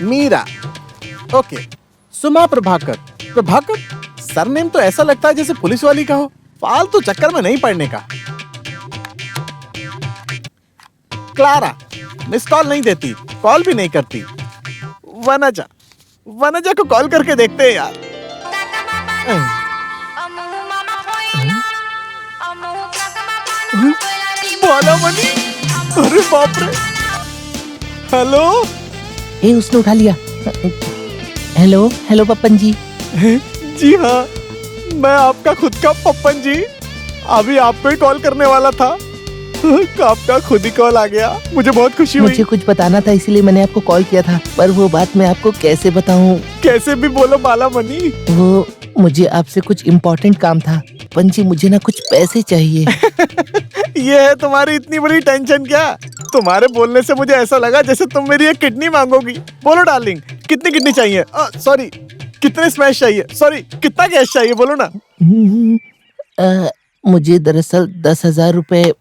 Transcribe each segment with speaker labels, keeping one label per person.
Speaker 1: Meera. Okay. सुमा Prabhakar. Prabhakar surname तो ऐसा लगता है जैसे पुलिस वाली का हो। फालतू चक्कर में नहीं पड़ने का। क्लारा मिस कॉल नहीं देती, कॉल भी नहीं करती। वनजा, वनजा को कॉल करके देखते हैं यार। बाला मनी, अरे बाप रे। हेलो।
Speaker 2: उसने उठा लिया। हेलो हेलो पप्पन जी।
Speaker 1: जी हाँ, मैं आपका खुद का पप्पन जी। अभी आपको ही कॉल करने वाला था। आपका खुद ही कॉल आ गया, मुझे बहुत खुशी हुई।
Speaker 2: मुझे कुछ बताना था इसलिए मैंने आपको कॉल किया था, पर वो बात मैं आपको कैसे बताऊं।
Speaker 1: कैसे भी बोलो बाला मनी।
Speaker 2: वो मुझे आपसे कुछ इम्पोर्टेंट काम था पंजी, मुझे ना कुछ पैसे चाहिए।
Speaker 1: ये है तुम्हारी इतनी बड़ी टेंशन क्या? तुम्हारे बोलने से मुझे ऐसा लगा जैसे तुम मेरी एक किडनी मांगोगी। बोलो डार्लिंग, कितनी किडनी चाहिए? सॉरी, कितने स्मैश चाहिए? सॉरी, कितना कैश चाहिए? बोलो ना।
Speaker 2: मुझे दरअसल 10,000 रुपए,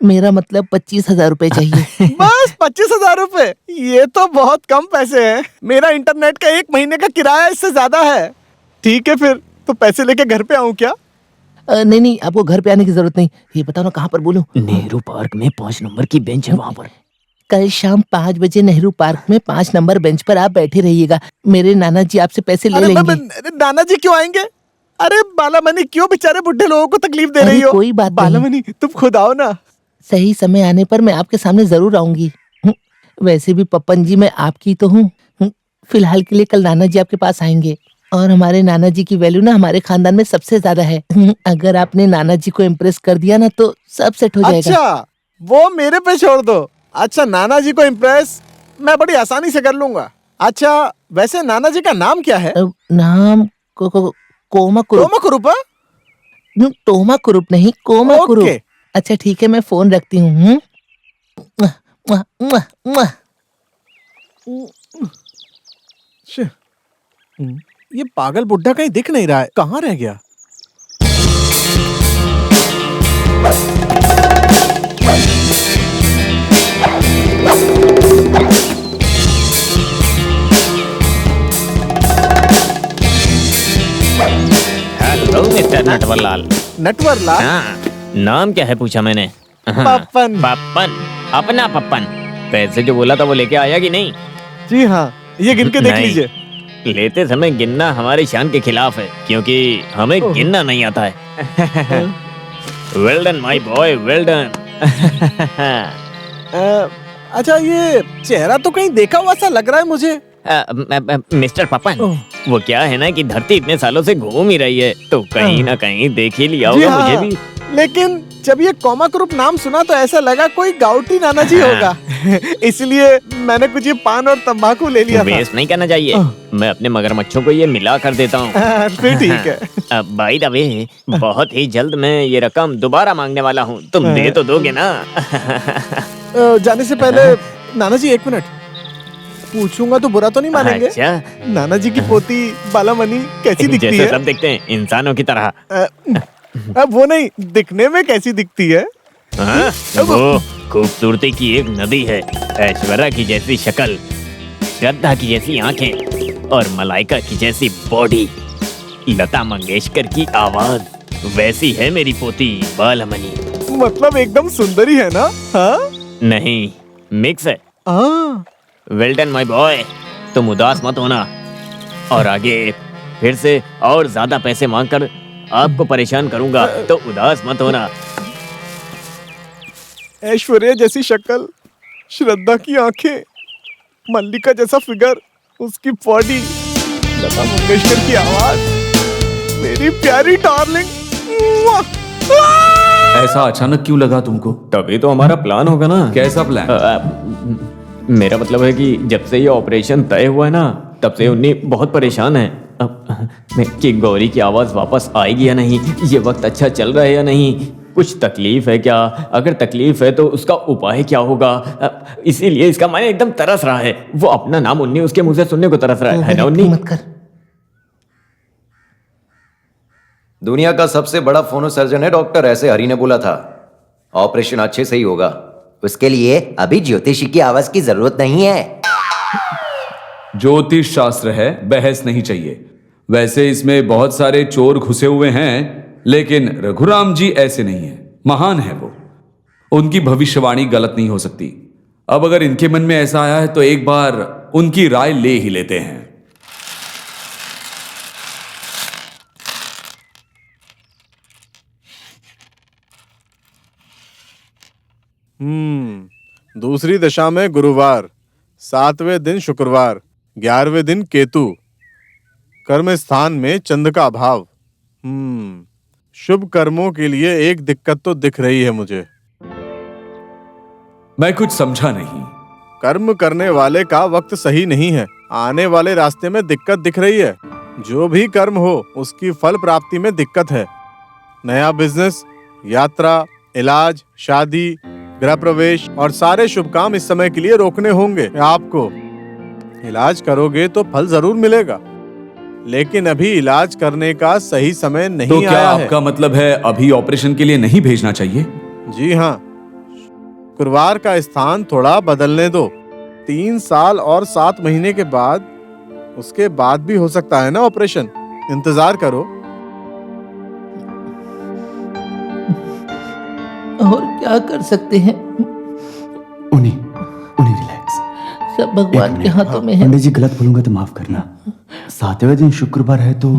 Speaker 2: मेरा मतलब 25,000 रुपए चाहिए।
Speaker 1: बस 25,000 रुपए? ये तो बहुत कम पैसे हैं। मेरा इंटरनेट का 1 महीने का किराया इससे ज्यादा है। ठीक है फिर, तो पैसे लेके घर पे आऊं क्या?
Speaker 2: नहीं नहीं, आपको घर पे आने की जरूरत नहीं। ये बताओ ना कहाँ पर बोलूं?
Speaker 3: नेहरू पार्क में 5 नंबर की बेंच है, वहाँ पर।
Speaker 2: कल शाम 5 बजे नेहरू पार्क में 5 नंबर बेंच पर आप बैठे रहिएगा। मेरे नाना जी आपसे पैसे ले लेंगे।
Speaker 1: नाना जी क्यों आएंगे? अरे बाला मनी, क्यों बेचारे बुढ़े लोगों को तकलीफ दे रही हो?
Speaker 2: कोई बात
Speaker 1: बाला
Speaker 2: नहीं।
Speaker 1: मनी, तुम खुद आओ ना।
Speaker 2: सही समय आने पर मैं आपके सामने जरूर आऊंगी। वैसे भी पप्पन जी मैं आपकी तो हूँ। फिलहाल के लिए कल नाना जी आपके पास आएंगे, और हमारे नाना जी की वैल्यू ना हमारे खानदान में सबसे ज्यादा है। अगर आपने नाना जी को इम्प्रेस कर दिया ना तो सब सेट हो जाएगा।
Speaker 1: अच्छा, वो मेरे पे छोड़ दो। अच्छा, नाना जी को इम्प्रेस मैं बड़ी आसानी से कर लूंगा। अच्छा, वैसे नाना जी का नाम क्या है?
Speaker 2: नाम कोमा कुरुप।
Speaker 1: टोमा कुरुपा?
Speaker 2: टोमा कुरुप नहीं, कोमा कुरुप।
Speaker 1: ओके।
Speaker 2: अच्छा ठीक है, मैं फोन रखती हूँ।
Speaker 1: ये पागल बुड्ढा कहीं दिख नहीं रहा है, कहाँ रह गया?
Speaker 3: Hello mister Natwarlal.
Speaker 1: नटवरलाल?
Speaker 3: हाँ, नाम क्या है पूछा मैंने?
Speaker 1: पप्पन।
Speaker 3: पप्पन, अपना पप्पन। पैसे जो बोला था वो लेके आया कि नहीं?
Speaker 1: जी हाँ, ये गिन के देख
Speaker 3: नहीं।
Speaker 1: लीजिए।
Speaker 3: लेते समय गिनना हमारी शान के खिलाफ है, क्योंकि हमें गिनना नहीं आता है। Well done my boy, well done.
Speaker 1: अच्छा, ये चेहरा तो कहीं देखा हुआ सा लग रहा है मुझे।
Speaker 3: मिस्टर पप्पन, वो क्या है ना कि धरती इतने सालों से घूम ही रही है, तो कहीं ना कहीं देख ही लिया होगा मुझे भी।
Speaker 1: लेकिन जब ये कोमा ग्रुप नाम सुना तो ऐसा लगा कोई गाउटी नाना जी होगा। इसलिए मैंने कुछ ये पान और तंबाकू ले लिया था।
Speaker 3: वेस्ट नहीं करना चाहिए, मैं अपने मगरमच्छों को ये मिला कर देता हूँ।
Speaker 1: फिर ठीक है।
Speaker 3: बाय द वे, बहुत ही जल्द मैं ये रकम दोबारा मांगने वाला हूँ, तुम दे तो दोगे ना?
Speaker 1: जाने से पहले नाना जी 1 मिनट, पूछूंगा तो बुरा तो नहीं मानेंगे?
Speaker 3: अच्छा,
Speaker 1: नाना जी की पोती बाला मनी कैसी दिखती
Speaker 3: जैसे
Speaker 1: है?
Speaker 3: सब दिखते हैं, इंसानों की तरह।
Speaker 1: अब वो नहीं, दिखने में कैसी दिखती है?
Speaker 3: हाँ, वो खूबसूरती की एक नदी है। ऐश्वर्या की जैसी शक्ल, श्रद्धा की जैसी आंखें और मलाइका की जैसी बॉडी, लता मंगेशकर की आवाज, वैसी है मेरी पोती बालामणि।
Speaker 1: मतलब एकदम सुंदरी है ना? हाँ?
Speaker 3: नहीं, मिक्स है। वेल डन माय बॉय, तुम उदास मत होना, और आगे फिर से और ज्यादा पैसे मांगकर आपको परेशान करूंगा, तो उदास मत होना।
Speaker 1: ऐश्वर्या जैसी शक्ल, श्रद्धा की आंखें, मल्लिका जैसा फिगर, उसकी बॉडी, लता मंगेशकर की आवाज, मेरी प्यारी डार्लिंग।
Speaker 4: ऐसा अचानक क्यों लगा तुमको?
Speaker 3: तभी तो हमारा प्लान होगा ना।
Speaker 4: कैसा प्लान?
Speaker 3: मेरा मतलब है कि जब से ये ऑपरेशन तय हुआ है ना, तब से उन्नी बहुत परेशान है कि गौरी की आवाज वापस आएगी या नहीं, ये वक्त अच्छा चल रहा है या नहीं, कुछ तकलीफ है क्या, अगर तकलीफ है तो उसका उपाय क्या होगा। इसीलिए इसका मन एकदम तरस रहा है। वो अपना नाम उन्नी उसके मुंह से सुनने को तरस रहा है ना उन्नी?
Speaker 2: मत कर।
Speaker 5: दुनिया का सबसे बड़ा फोनो सर्जन है डॉक्टर, ऐसे हरी ने बोला था। ऑपरेशन अच्छे से ही होगा। उसके लिए अभी ज्योतिषी की आवाज की जरूरत नहीं है।
Speaker 4: ज्योतिष शास्त्र है, बहस नहीं चाहिए। वैसे इसमें बहुत सारे चोर घुसे हुए हैं, लेकिन रघुराम जी ऐसे नहीं है। महान है वो, उनकी भविष्यवाणी गलत नहीं हो सकती। अब अगर इनके मन में ऐसा आया है तो एक बार उनकी राय ले ही लेते हैं।
Speaker 1: दूसरी दशा में गुरुवार, 7वें दिन शुक्रवार, 11वें दिन केतु, कर्म स्थान में चंद्र का अभाव। शुभ कर्मों के लिए एक दिक्कत तो दिख रही है मुझे।
Speaker 4: मैं कुछ समझा नहीं।
Speaker 1: कर्म करने वाले का वक्त सही नहीं है। आने वाले रास्ते में दिक्कत दिख रही है। जो भी कर्म हो उसकी फल प्राप्ति में दिक्कत है। नया बिजनेस, यात्रा, इलाज, शादी, गृह प्रवेश और सारे शुभ काम इस समय के लिए रोकने होंगे आपको। इलाज करोगे तो फल जरूर मिलेगा, लेकिन अभी इलाज करने का सही समय नहीं
Speaker 4: तो क्या
Speaker 1: आया है।
Speaker 4: आपका मतलब है अभी ऑपरेशन के लिए नहीं भेजना चाहिए?
Speaker 1: जी हाँ, शुक्रवार का स्थान थोड़ा बदलने दो। 3 साल और 7 महीने के बाद, उसके बाद भी हो सकता है ना ऑपरेशन। इंतजार करो।
Speaker 2: और क्या कर सकते हैं,
Speaker 6: उन्हीं रिलैक्स।
Speaker 2: सब भगवान के हाथों में है।
Speaker 6: पंडित जी, गलत बोलूंगा तो माफ करना। 7वें दिन शुक्रवार है तो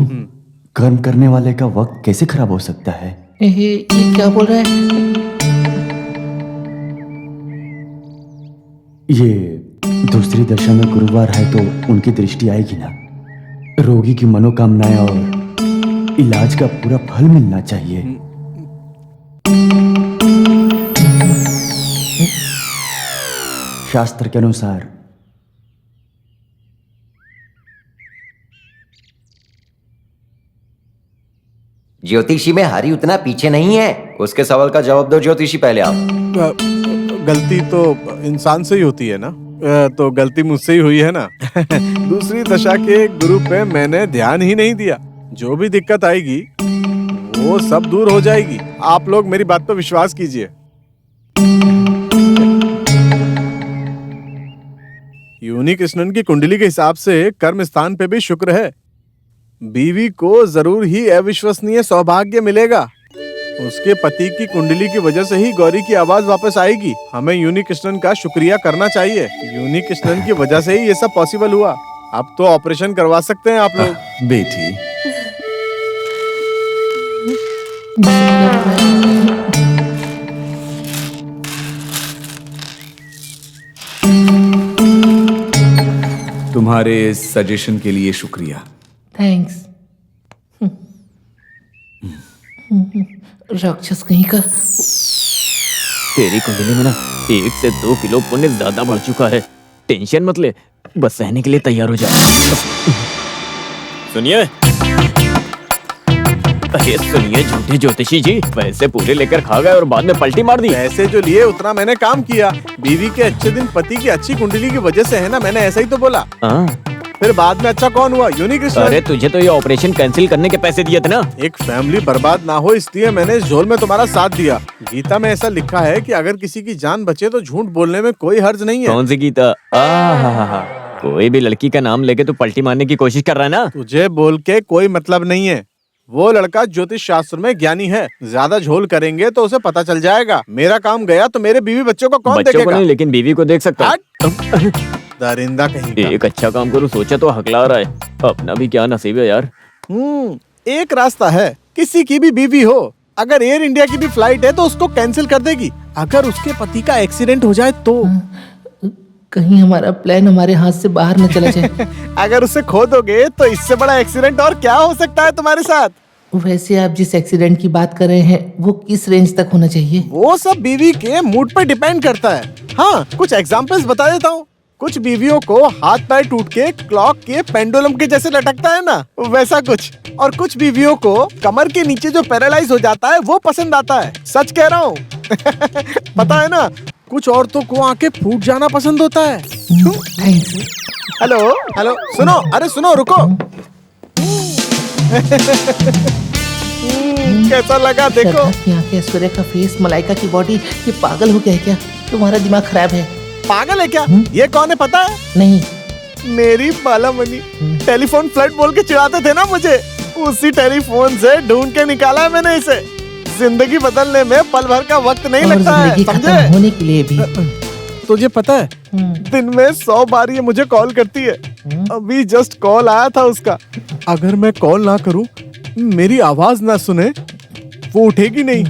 Speaker 6: कर्म करने वाले का वक्त कैसे खराब हो सकता है?
Speaker 2: ये क्या बोल रहा है?
Speaker 6: ये दूसरी दशा में गुरुवार है तो उनकी दृष्टि आएगी ना। रोगी की मनोकामनाएं और इलाज का पूरा फल मिलना चाहिए। शास्त्र के अनुसार
Speaker 5: ज्योतिषी में हरी उतना पीछे नहीं है। उसके सवाल का जवाब दो ज्योतिषी, पहले आप।
Speaker 1: गलती तो इंसान से ही होती है ना। तो गलती मुझसे ही हुई है ना। दूसरी दशा के गुरु पे मैंने ध्यान ही नहीं दिया। जो भी दिक्कत आएगी वो सब दूर हो जाएगी। आप लोग मेरी बात पर विश्वास कीजिए। योनि कृष्णन की कुंडली के हिसाब से कर्म स्थान पे भी शुक्र है। बीवी को जरूर ही अविश्वसनीय सौभाग्य मिलेगा। उसके पति की कुंडली की वजह से ही गौरी की आवाज वापस आएगी। हमें योनि कृष्णन का शुक्रिया करना चाहिए। योनि कृष्णन की वजह से ही ये सब पॉसिबल हुआ। अब तो ऑपरेशन करवा सकते हैं आप लोग।
Speaker 4: बेटी, तुम्हारे सजेशन के लिए शुक्रिया।
Speaker 2: थैंक्स। राक्षस कहीं का।
Speaker 3: तेरी कुंडली में ना 1 से 2 किलो पुण्य ज्यादा बढ़ चुका है। टेंशन मत ले, बस सहने के लिए तैयार हो जा। सुनिए, अरे सुनिए झूठे ज्योतिषी जी, पैसे पूरे लेकर खा गए और बाद में पलटी मार दी।
Speaker 1: पैसे जो लिए उतना मैंने काम किया। बीवी के अच्छे दिन पति की अच्छी कुंडली की वजह से है ना, मैंने ऐसा ही तो बोला।
Speaker 3: हाँ।
Speaker 1: फिर बाद में अच्छा कौन हुआ? योनि कृष्णन।
Speaker 3: अरे तुझे तो ये ऑपरेशन कैंसिल करने के पैसे दिए थे ना।
Speaker 1: एक फैमिली बर्बाद ना हो इसलिए मैंने इस झोल में तुम्हारा साथ दिया। गीता में ऐसा लिखा है कि अगर किसी की जान बचे तो झूठ बोलने में कोई हर्ज नहीं है।
Speaker 3: कौन सी गीता? कोई भी लड़की का नाम लेके तू पलटी मारने की कोशिश कर रहा है ना।
Speaker 1: तुझे बोल के कोई मतलब नहीं है। वो लड़का ज्योतिष शास्त्र में ज्ञानी है। ज्यादा झोल करेंगे तो उसे पता चल जाएगा। मेरा काम गया तो मेरे बीवी बच्चों को कौन
Speaker 3: बच्चों को
Speaker 1: देखेगा?
Speaker 3: नहीं, लेकिन बीवी को देख सकता हूँ।
Speaker 1: दरिंदा कहीं का।
Speaker 3: एक अच्छा काम करूँ सोचा तो हकला रहा है। अपना भी क्या नसीब है यार।
Speaker 1: एक रास्ता है। किसी की भी बीवी हो, अगर एयर इंडिया की भी फ्लाइट है तो उसको कैंसिल कर देगी। अगर उसके पति का एक्सीडेंट हो जाए तो
Speaker 2: कहीं हमारा प्लान हमारे हाथ से बाहर न चला जाए।
Speaker 1: अगर उसे खो दोगे तो इससे बड़ा एक्सीडेंट और क्या हो सकता है तुम्हारे साथ?
Speaker 2: वैसे आप जिस एक्सीडेंट की बात कर रहे हैं वो किस रेंज तक होना चाहिए?
Speaker 1: वो सब बीवी के मूड पर डिपेंड करता है। हाँ, कुछ एग्जांपल्स बता देता हूँ। कुछ बीवियों को हाथ पैर टूट के क्लॉक के पेंडुलम के जैसे लटकता है ना, वैसा कुछ। और कुछ बीवियों को कमर के नीचे जो पैरालाइज हो जाता है वो पसंद आता है। सच कह रहा हूँ। पता है ना, कुछ औरतों को आंखें फूट जाना पसंद होता है।
Speaker 2: थैंक्स।
Speaker 1: हेलो हेलो, सुनो, अरे सुनो, रुको। कैसा लगा देखो।
Speaker 2: श्रद्धा की आंखें, ऐश्वर्या का फेस, मलाइका की बॉडी, ये पागल हो गया है क्या? तुम्हारा दिमाग खराब है।
Speaker 1: पागल है क्या? ये कौन है पता है?
Speaker 2: नहीं।
Speaker 1: मेरी बालामणि। टेलीफोन फ्लड बोल के चिढ़ाते थे ना मुझे, उसी टेलीफोन से ढूंढ के निकाला है मैंने इसे। जिंदगी बदलने में पल भर का वक्त नहीं
Speaker 2: और
Speaker 1: लगता है,
Speaker 2: जिंदगी खत्म
Speaker 1: समझे?
Speaker 2: होने के लिए भी।
Speaker 1: तुझे पता है दिन में 100 बार ये मुझे कॉल करती है। अभी जस्ट कॉल आया था उसका। अगर मैं कॉल ना करूं, मेरी आवाज ना सुने, वो उठेगी नहीं,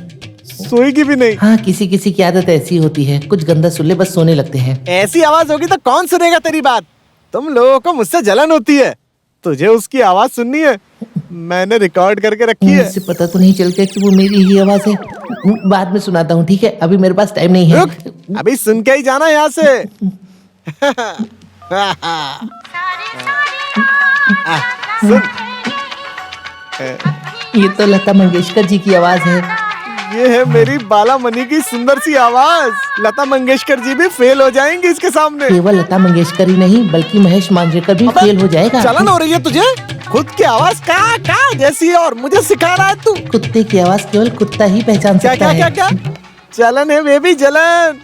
Speaker 1: सोएगी भी नहीं।
Speaker 2: हाँ, किसी किसी की आदत ऐसी होती है, कुछ गंदा सुन ले बस सोने लगते हैं।
Speaker 1: ऐसी आवाज होगी तो कौन सुनेगा तेरी बात? तुम लोगों को मुझसे जलन होती है। तुझे उसकी आवाज सुननी है, मैंने रिकॉर्ड करके रखी है।
Speaker 2: मुझसे पता तो नहीं चल गया कि वो मेरी ही आवाज है। बाद में सुनाता हूँ, ठीक है? अभी मेरे पास टाइम नहीं है।
Speaker 1: रुक, अभी सुन के ही जाना यहाँ से। सुन,
Speaker 2: ये तो लता मंगेशकर जी की आवाज है।
Speaker 1: ये है मेरी बालामणि की सुंदर सी आवाज। लता मंगेशकर जी भी फेल हो जाएंगी इसके सामने।
Speaker 2: केवल लता मंगेशकर ही नहीं बल्कि महेश मांजरेकर भी फेल हो जाएगा।
Speaker 1: चलन हो रही है तुझे? खुद की आवाज का जैसी है और मुझे सिखा रहा है तू।
Speaker 2: कुत्ते की आवाज केवल कुत्ता ही पहचान
Speaker 1: क्या
Speaker 2: सकता
Speaker 1: क्या
Speaker 2: है।
Speaker 1: क्या क्या? चलन है बेबी, जलन।